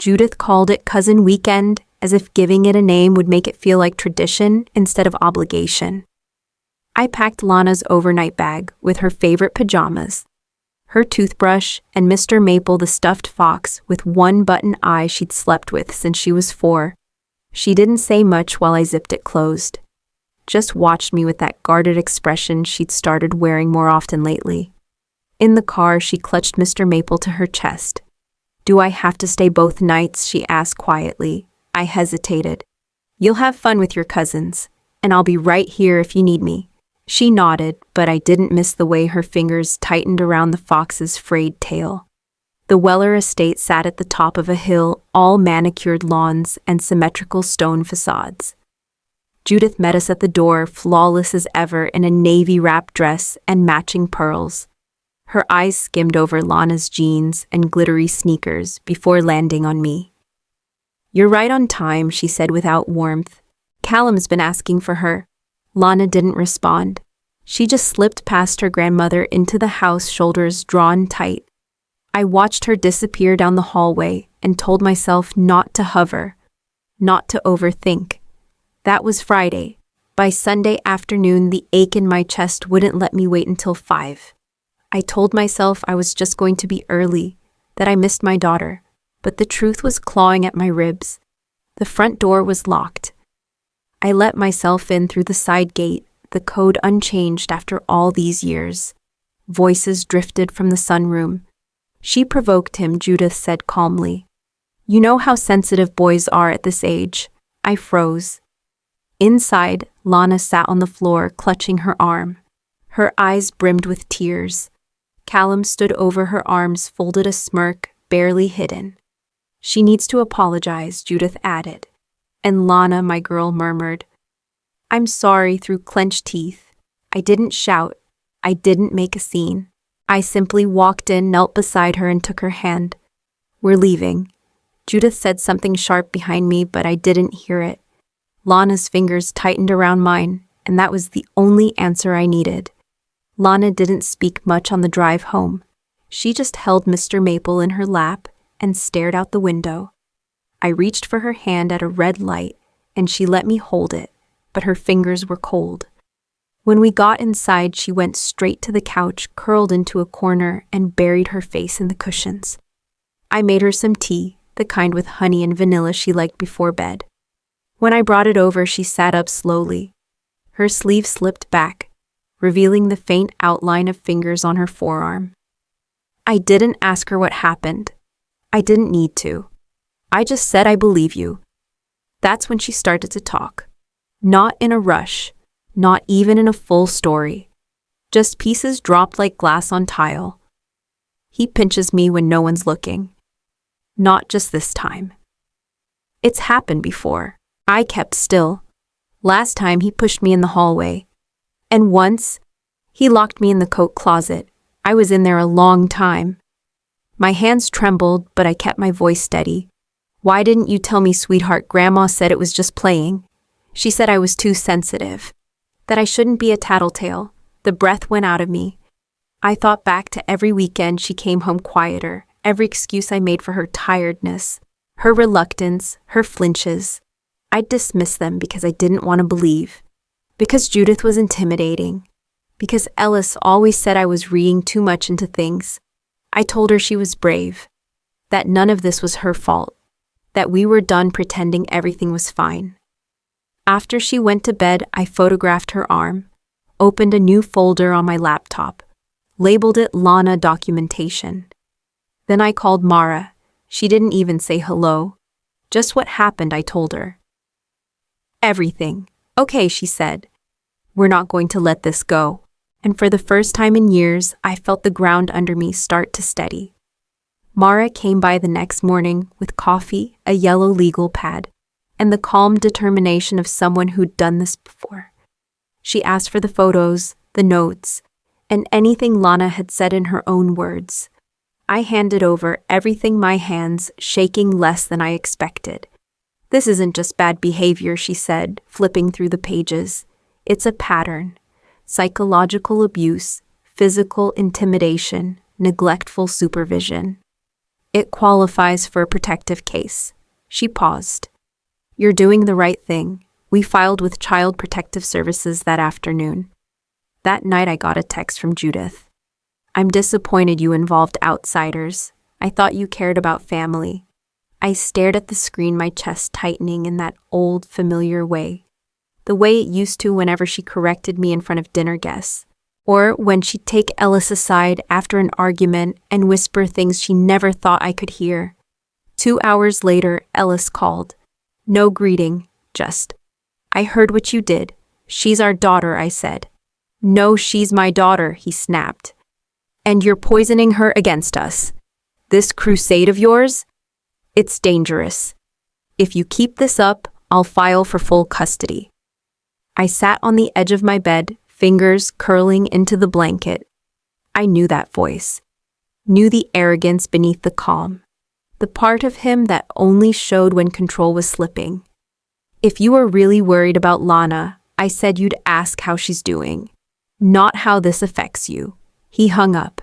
Judith called it Cousin Weekend, as if giving it a name would make it feel like tradition instead of obligation. I packed Lana's overnight bag with her favorite pajamas, her toothbrush, and Mr. Maple the stuffed fox with one button eye she'd slept with since she was 4. She didn't say much while I zipped it closed. Just watched me with that guarded expression she'd started wearing more often lately. In the car, she clutched Mr. Maple to her chest. "Do I have to stay both nights?" she asked quietly. I hesitated. "You'll have fun with your cousins, and I'll be right here if you need me." She nodded, but I didn't miss the way her fingers tightened around the fox's frayed tail. The Weller estate sat at the top of a hill, all manicured lawns and symmetrical stone facades. Judith met us at the door, flawless as ever in a navy wrap dress and matching pearls. Her eyes skimmed over Lana's jeans and glittery sneakers before landing on me. "You're right on time," she said without warmth. "Callum's been asking for her." Lana didn't respond. She just slipped past her grandmother into the house, shoulders drawn tight. I watched her disappear down the hallway and told myself not to hover, not to overthink. That was Friday. By Sunday afternoon, the ache in my chest wouldn't let me wait until 5. I told myself I was just going to be early, that I missed my daughter, but the truth was clawing at my ribs. The front door was locked. I let myself in through the side gate, the code unchanged after all these years. Voices drifted from the sunroom. "She provoked him," Judith said calmly. "You know how sensitive boys are at this age." I froze. Inside, Lana sat on the floor, clutching her arm. Her eyes brimmed with tears. Callum stood over her arms, folded, a smirk barely hidden. "She needs to apologize," Judith added. And Lana, my girl, murmured, "I'm sorry," through clenched teeth. I didn't shout. I didn't make a scene. I simply walked in, knelt beside her, and took her hand. "We're leaving." Judith said something sharp behind me, but I didn't hear it. Lana's fingers tightened around mine, and that was the only answer I needed. Lana didn't speak much on the drive home. She just held Mr. Maple in her lap and stared out the window. I reached for her hand at a red light, and she let me hold it, but her fingers were cold. When we got inside, she went straight to the couch, curled into a corner, and buried her face in the cushions. I made her some tea, the kind with honey and vanilla she liked before bed. When I brought it over, she sat up slowly. Her sleeve slipped back, revealing the faint outline of fingers on her forearm. I didn't ask her what happened. I didn't need to. I just said, "I believe you." That's when she started to talk. Not in a rush, not even in a full story. Just pieces dropped like glass on tile. "He pinches me when no one's looking. Not just this time. It's happened before." I kept still. "Last time he pushed me in the hallway. And once, he locked me in the coat closet. I was in there a long time." My hands trembled, but I kept my voice steady. "Why didn't you tell me, sweetheart? Grandma said it was just playing. She said I was too sensitive, that I shouldn't be a tattletale." The breath went out of me. I thought back to every weekend she came home quieter, every excuse I made for her tiredness, her reluctance, her flinches. I'd dismiss them because I didn't want to believe, because Judith was intimidating, because Ellis always said I was reading too much into things. I told her she was brave, that none of this was her fault, that we were done pretending everything was fine. After she went to bed, I photographed her arm, opened a new folder on my laptop, labeled it Lana Documentation. Then I called Mara. She didn't even say hello. Just what happened, I told her. "Everything. Okay," she said. "We're not going to let this go." And for the first time in years, I felt the ground under me start to steady. Mara came by the next morning with coffee, a yellow legal pad, and the calm determination of someone who'd done this before. She asked for the photos, the notes, and anything Lana had said in her own words. I handed over everything, my hands shaking less than I expected. "This isn't just bad behavior," she said, flipping through the pages. "It's a pattern. Psychological abuse, physical intimidation, neglectful supervision." It qualifies for a protective case. She paused. You're doing the right thing. We filed with Child Protective Services that afternoon. That night I got a text from Judith. I'm disappointed you involved outsiders. I thought you cared about family. I stared at the screen, my chest tightening in that old, familiar way. The way it used to whenever she corrected me in front of dinner guests. Or when she'd take Ellis aside after an argument and whisper things she never thought I could hear. 2 hours later, Ellis called. No greeting, just, I heard what you did. She's our daughter, I said. No, she's my daughter, he snapped. And you're poisoning her against us. This crusade of yours? It's dangerous. If you keep this up, I'll file for full custody. I sat on the edge of my bed, fingers curling into the blanket. I knew that voice. Knew the arrogance beneath the calm. The part of him that only showed when control was slipping. If you were really worried about Lana, I said you'd ask how she's doing. Not how this affects you. He hung up.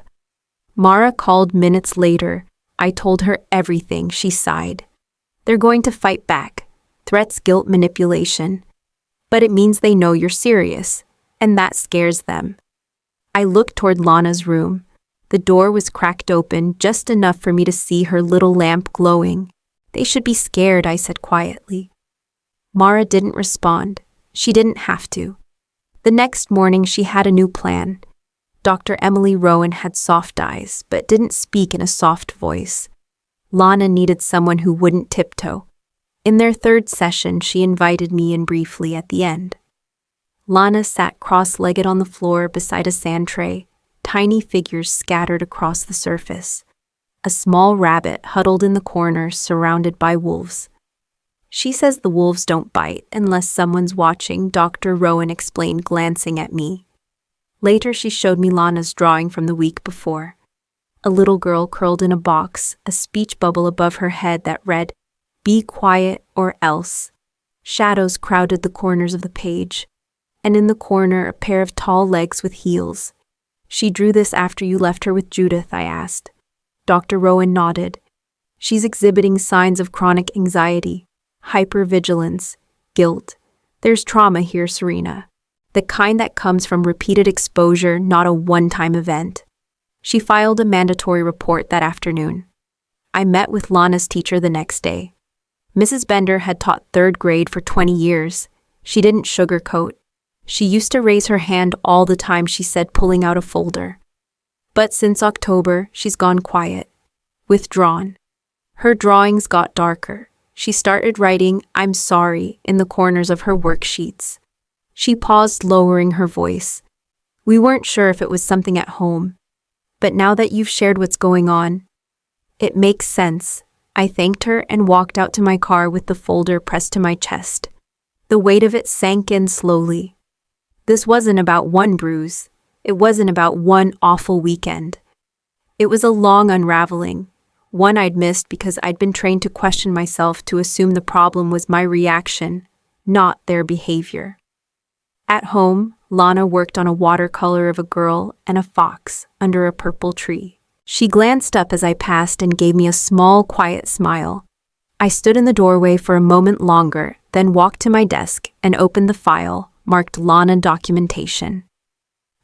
Mara called minutes later. I told her everything, she sighed. They're going to fight back. Threats, guilt, manipulation. But it means they know you're serious, and that scares them. I looked toward Lana's room. The door was cracked open, just enough for me to see her little lamp glowing. They should be scared, I said quietly. Mara didn't respond. She didn't have to. The next morning, she had a new plan. Dr. Emily Rowan had soft eyes, but didn't speak in a soft voice. Lana needed someone who wouldn't tiptoe. In their third session, she invited me in briefly at the end. Lana sat cross-legged on the floor beside a sand tray, tiny figures scattered across the surface. A small rabbit huddled in the corner, surrounded by wolves. She says the wolves don't bite unless someone's watching, Dr. Rowan explained, glancing at me. Later, she showed me Lana's drawing from the week before. A little girl curled in a box, a speech bubble above her head that read, "Be quiet or else." Shadows crowded the corners of the page, and in the corner a pair of tall legs with heels. She drew this after you left her with Judith, I asked. Dr. Rowan nodded. She's exhibiting signs of chronic anxiety, hypervigilance, guilt. There's trauma here, Serena. The kind that comes from repeated exposure, not a one-time event. She filed a mandatory report that afternoon. I met with Lana's teacher the next day. Mrs. Bender had taught third grade for 20 years. She didn't sugarcoat. She used to raise her hand all the time, she said, pulling out a folder. But since October, she's gone quiet, withdrawn. Her drawings got darker. She started writing, "I'm sorry," in the corners of her worksheets. She paused, lowering her voice. We weren't sure if it was something at home. But now that you've shared what's going on, it makes sense. I thanked her and walked out to my car with the folder pressed to my chest. The weight of it sank in slowly. This wasn't about one bruise. It wasn't about one awful weekend. It was a long unraveling, one I'd missed because I'd been trained to question myself, to assume the problem was my reaction, not their behavior. At home, Lana worked on a watercolor of a girl and a fox under a purple tree. She glanced up as I passed and gave me a small, quiet smile. I stood in the doorway for a moment longer, then walked to my desk and opened the file marked Lana Documentation.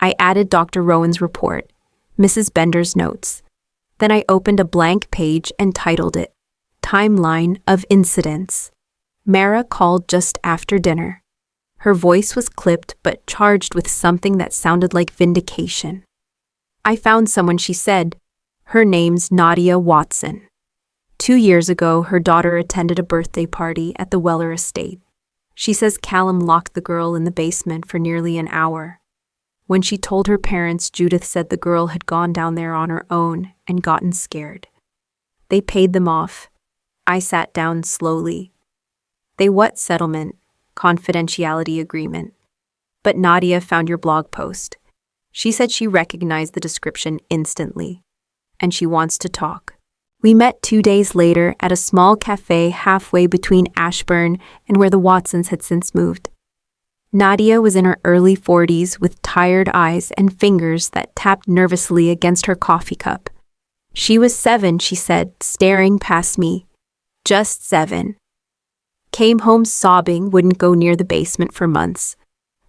I added Dr. Rowan's report, Mrs. Bender's notes. Then I opened a blank page and titled it, Timeline of Incidents. Mara called just after dinner. Her voice was clipped but charged with something that sounded like vindication. I found someone, she said. Her name's Nadia Watson. 2 years ago, her daughter attended a birthday party at the Weller estate. She says Callum locked the girl in the basement for nearly an hour. When she told her parents, Judith said the girl had gone down there on her own and gotten scared. They paid them off. I sat down slowly. They what settlement? Confidentiality agreement. But Nadia found your blog post. She said she recognized the description instantly, and she wants to talk. We met 2 days later at a small cafe halfway between Ashburn and where the Watsons had since moved. Nadia was in her early 40s with tired eyes and fingers that tapped nervously against her coffee cup. She was 7, she said, staring past me. Just 7. Came home sobbing, wouldn't go near the basement for months.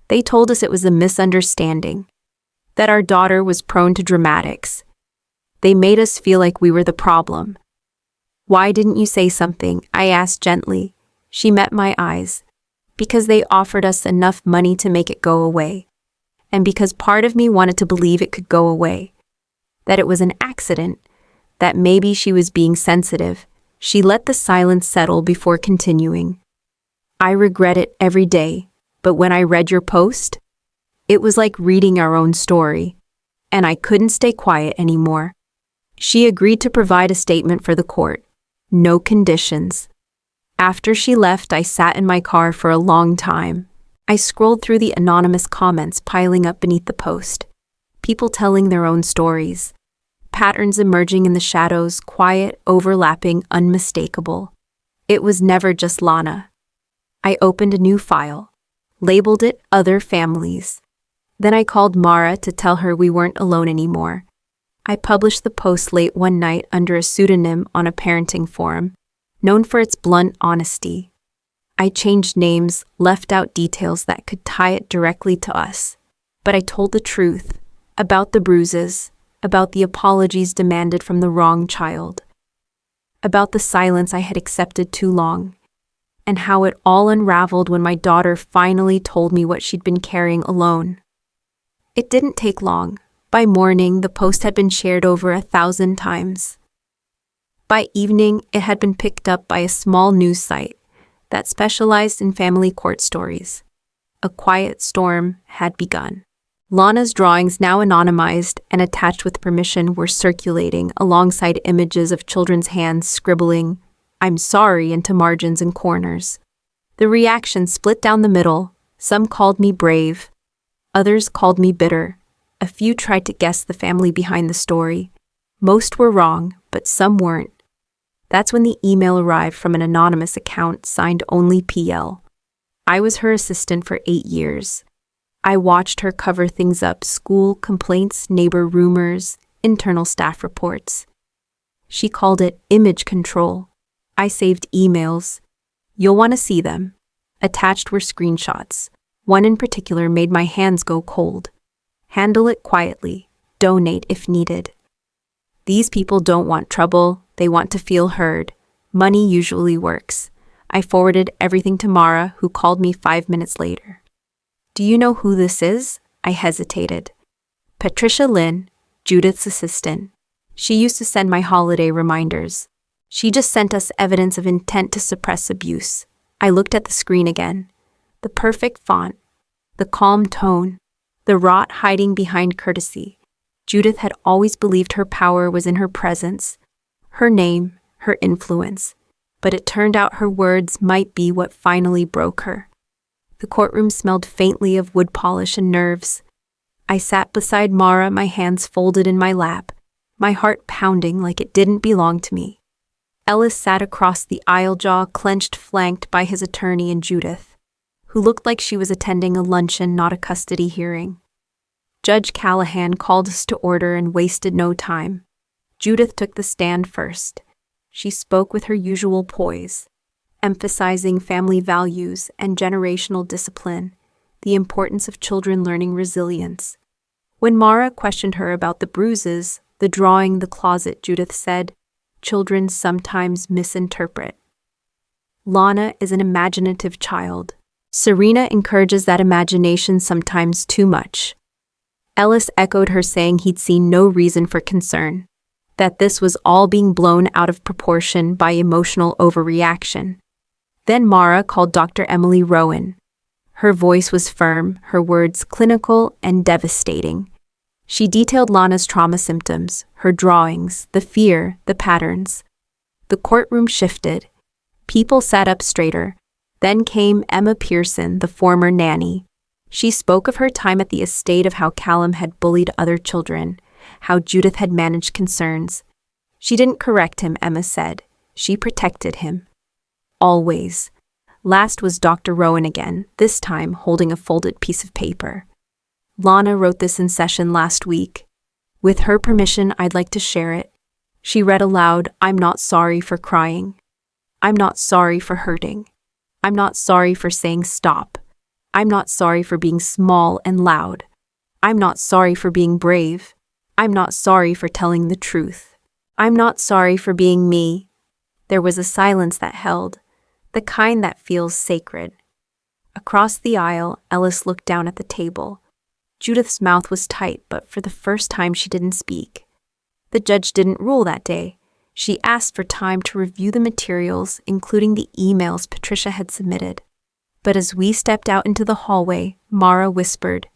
They told us it was a misunderstanding, that our daughter was prone to dramatics. They made us feel like we were the problem. Why didn't you say something? I asked gently. She met my eyes. Because they offered us enough money to make it go away. And because part of me wanted to believe it could go away. That it was an accident. That maybe she was being sensitive. She let the silence settle before continuing. I regret it every day, but when I read your post, it was like reading our own story. And I couldn't stay quiet anymore. She agreed to provide a statement for the court. No conditions. After she left, I sat in my car for a long time. I scrolled through the anonymous comments piling up beneath the post. People telling their own stories. Patterns emerging in the shadows, quiet, overlapping, unmistakable. It was never just Lana. I opened a new file, labeled it Other Families. Then I called Mara to tell her we weren't alone anymore. I published the post late one night under a pseudonym on a parenting forum, known for its blunt honesty. I changed names, left out details that could tie it directly to us. But I told the truth, about the bruises, about the apologies demanded from the wrong child, about the silence I had accepted too long, and how it all unraveled when my daughter finally told me what she'd been carrying alone. It didn't take long. By morning, the post had been shared over 1,000 times. By evening, it had been picked up by a small news site that specialized in family court stories. A quiet storm had begun. Lana's drawings, now anonymized and attached with permission, were circulating alongside images of children's hands scribbling, "I'm sorry," into margins and corners. The reaction split down the middle. Some called me brave. Others called me bitter. A few tried to guess the family behind the story. Most were wrong, but some weren't. That's when the email arrived from an anonymous account signed only PL. I was her assistant for 8 years. I watched her cover things up: school complaints, neighbor rumors, internal staff reports. She called it image control. I saved emails. You'll want to see them. Attached were screenshots. One in particular made my hands go cold. Handle it quietly. Donate if needed. These people don't want trouble. They want to feel heard. Money usually works. I forwarded everything to Mara, who called me 5 minutes later. "Do you know who this is?" I hesitated. "Patricia Lynn, Judith's assistant. She used to send my holiday reminders. She just sent us evidence of intent to suppress abuse." I looked at the screen again. The perfect font, the calm tone, the rot hiding behind courtesy. Judith had always believed her power was in her presence, her name, her influence. But it turned out her words might be what finally broke her. The courtroom smelled faintly of wood polish and nerves. I sat beside Mara, my hands folded in my lap, my heart pounding like it didn't belong to me. Ellis sat across the aisle, jaw clenched, flanked by his attorney and Judith, who looked like she was attending a luncheon, not a custody hearing. Judge Callahan called us to order and wasted no time. Judith took the stand first. She spoke with her usual poise, emphasizing family values and generational discipline, the importance of children learning resilience. When Mara questioned her about the bruises, the drawing, the closet, Judith said, "Children sometimes misinterpret. Lana is an imaginative child. Serena encourages that imagination sometimes too much." Ellis echoed her, saying he'd seen no reason for concern, that this was all being blown out of proportion by emotional overreaction. Then Mara called Dr. Emily Rowan. Her voice was firm, her words clinical and devastating. She detailed Lana's trauma symptoms, her drawings, the fear, the patterns. The courtroom shifted. People sat up straighter. Then came Emma Pearson, the former nanny. She spoke of her time at the estate, of how Callum had bullied other children, how Judith had managed concerns. She didn't correct him, Emma said. She protected him. Always. Last was Dr. Rowan again, this time holding a folded piece of paper. "Lana wrote this in session last week. With her permission, I'd like to share it." She read aloud, "I'm not sorry for crying. I'm not sorry for hurting. I'm not sorry for saying stop. I'm not sorry for being small and loud. I'm not sorry for being brave. I'm not sorry for telling the truth. I'm not sorry for being me." There was a silence that held, the kind that feels sacred. Across the aisle, Ellis looked down at the table. Judith's mouth was tight, but for the first time she didn't speak. The judge didn't rule that day. She asked for time to review the materials, including the emails Patricia had submitted. But as we stepped out into the hallway, Mara whispered,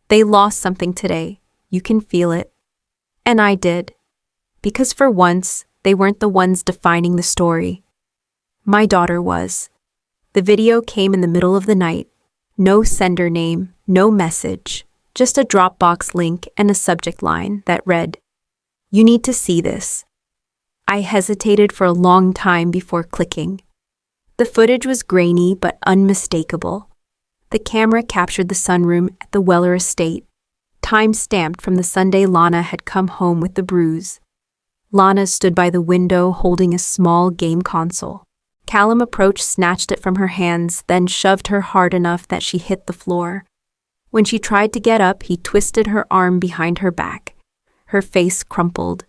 "They lost something today. You can feel it." And I did. Because for once, they weren't the ones defining the story. My daughter was. The video came in the middle of the night. No sender name, no message, just a Dropbox link and a subject line that read, "You need to see this." I hesitated for a long time before clicking. The footage was grainy but unmistakable. The camera captured the sunroom at the Weller estate, time-stamped from the Sunday Lana had come home with the bruise. Lana stood by the window holding a small game console. Callum approached, snatched it from her hands, then shoved her hard enough that she hit the floor. When she tried to get up, he twisted her arm behind her back. Her face crumpled.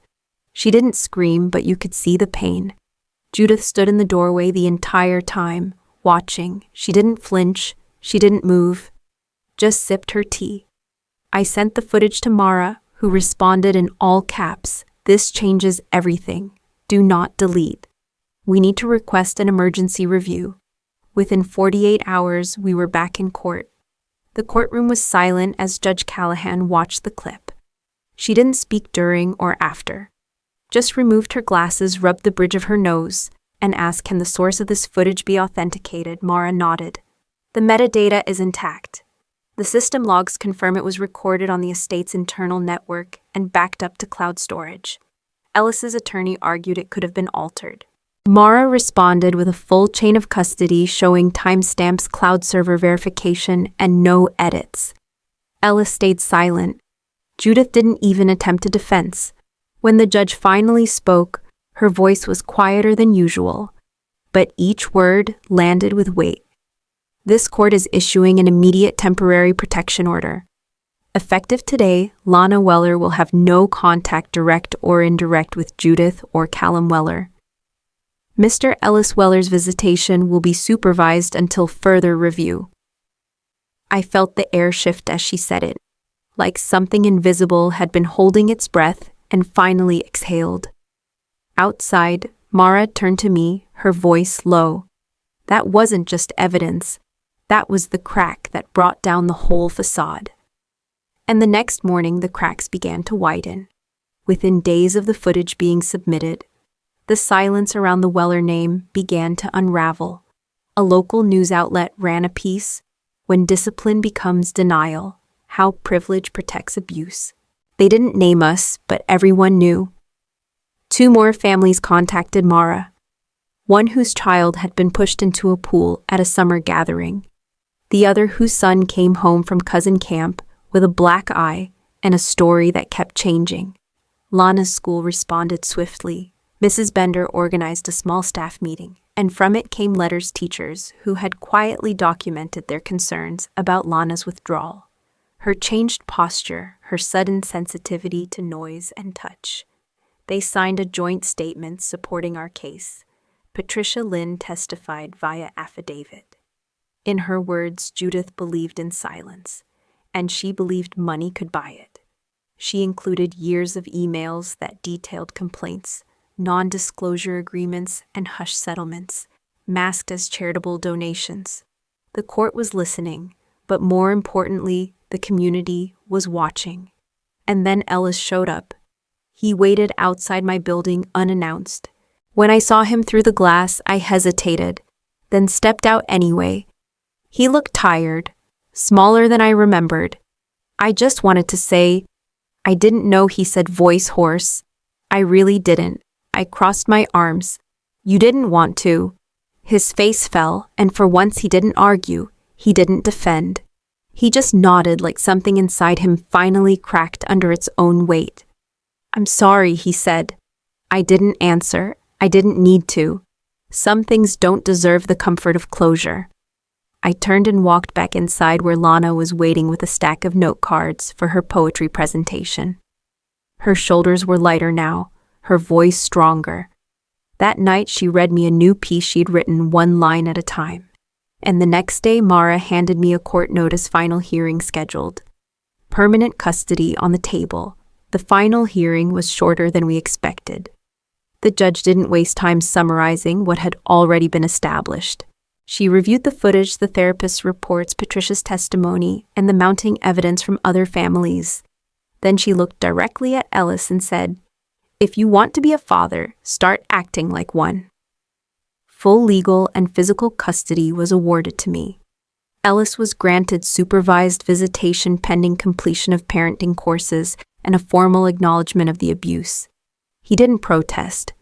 She didn't scream, but you could see the pain. Judith stood in the doorway the entire time, watching. She didn't flinch. She didn't move. Just sipped her tea. I sent the footage to Mara, who responded in all caps, "This changes everything. Do not delete. We need to request an emergency review." Within 48 hours, we were back in court. The courtroom was silent as Judge Callahan watched the clip. She didn't speak during or after. Just removed her glasses, rubbed the bridge of her nose, and asked, "Can the source of this footage be authenticated?" Mara nodded. "The metadata is intact. The system logs confirm it was recorded on the estate's internal network and backed up to cloud storage." Ellis's attorney argued it could have been altered. Mara responded with a full chain of custody showing timestamps, cloud server verification, and no edits. Ellis stayed silent. Judith didn't even attempt a defense. When the judge finally spoke, her voice was quieter than usual, but each word landed with weight. "This court is issuing an immediate temporary protection order. Effective today, Lana Weller will have no contact, direct or indirect, with Judith or Callum Weller. Mr. Ellis Weller's visitation will be supervised until further review." I felt the air shift as she said it, like something invisible had been holding its breath and finally exhaled. Outside, Mara turned to me, her voice low. That wasn't just evidence. That was the crack that brought down the whole facade. And the next morning, the cracks began to widen. Within days of the footage being submitted, the silence around the Weller name began to unravel. A local news outlet ran a piece, "When Discipline Becomes Denial, How Privilege Protects Abuse." They didn't name us, but everyone knew. 2 more families contacted Mara. One whose child had been pushed into a pool at a summer gathering. The other whose son came home from cousin camp with a black eye and a story that kept changing. Lana's school responded swiftly. Mrs. Bender organized a small staff meeting, and from it came letters teachers who had quietly documented their concerns about Lana's withdrawal. Her changed posture, her sudden sensitivity to noise and touch. They signed a joint statement supporting our case. Patricia Lynn testified via affidavit. In her words, Judith believed in silence, and she believed money could buy it. She included years of emails that detailed complaints, non-disclosure agreements, and hush settlements, masked as charitable donations. The court was listening, but more importantly, the community was watching. And then Ellis showed up. He waited outside my building unannounced. When I saw him through the glass, I hesitated, then stepped out anyway. He looked tired, smaller than I remembered. I just wanted to say, "I didn't know," he said, voice hoarse. "I really didn't." I crossed my arms. "You didn't want to." His face fell, and for once he didn't argue. He didn't defend. He just nodded like something inside him finally cracked under its own weight. "I'm sorry," he said. I didn't answer. I didn't need to. Some things don't deserve the comfort of closure. I turned and walked back inside where Lana was waiting with a stack of note cards for her poetry presentation. Her shoulders were lighter now, her voice stronger. That night she read me a new piece she'd written one line at a time. And the next day Mara handed me a court notice final hearing scheduled. Permanent custody on the table. The final hearing was shorter than we expected. The judge didn't waste time summarizing what had already been established. She reviewed the footage, the therapist's reports, Patricia's testimony, and the mounting evidence from other families. Then she looked directly at Ellis and said, "If you want to be a father, start acting like one." Full legal and physical custody was awarded to me. Ellis was granted supervised visitation pending completion of parenting courses and a formal acknowledgement of the abuse. He didn't protest,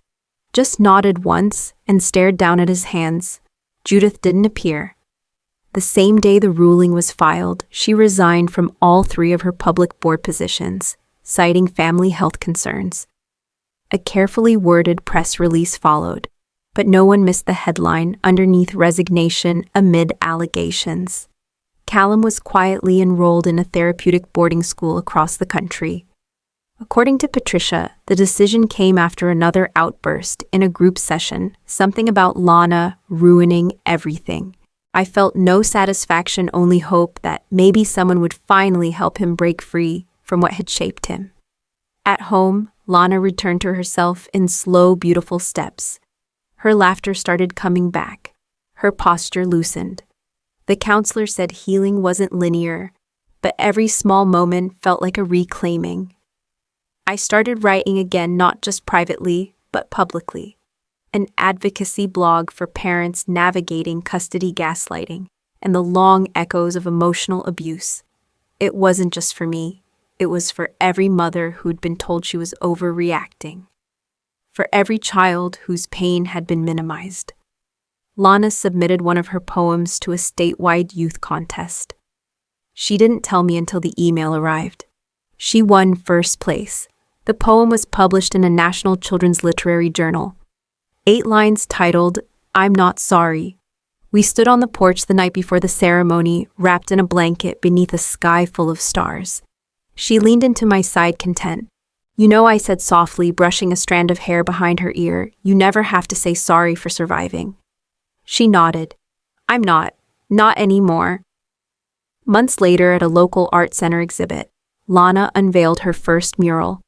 just nodded once and stared down at his hands. Judith didn't appear. The same day the ruling was filed, she resigned from all 3 of her public board positions, citing family health concerns. A carefully worded press release followed, but no one missed the headline underneath resignation amid allegations. Callum was quietly enrolled in a therapeutic boarding school across the country. According to Patricia, the decision came after another outburst in a group session, something about Lana ruining everything. I felt no satisfaction, only hope that maybe someone would finally help him break free from what had shaped him. At home, Lana returned to herself in slow, beautiful steps. Her laughter started coming back. Her posture loosened. The counselor said healing wasn't linear, but every small moment felt like a reclaiming. I started writing again, not just privately, but publicly. An advocacy blog for parents navigating custody gaslighting and the long echoes of emotional abuse. It wasn't just for me. It was for every mother who'd been told she was overreacting. For every child whose pain had been minimized. Lana submitted one of her poems to a statewide youth contest. She didn't tell me until the email arrived. She won first place. The poem was published in a national children's literary journal. 8 lines titled, "I'm Not Sorry." We stood on the porch the night before the ceremony, wrapped in a blanket beneath a sky full of stars. She leaned into my side, content. "You know," I said softly, brushing a strand of hair behind her ear, "you never have to say sorry for surviving." She nodded. "I'm not anymore." Months later, at a local art center exhibit, Lana unveiled her first mural.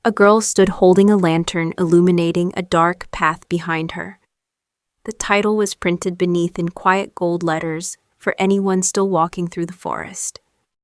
A girl stood holding a lantern, illuminating a dark path behind her. The title was printed beneath in quiet gold letters, "For anyone still walking through the forest."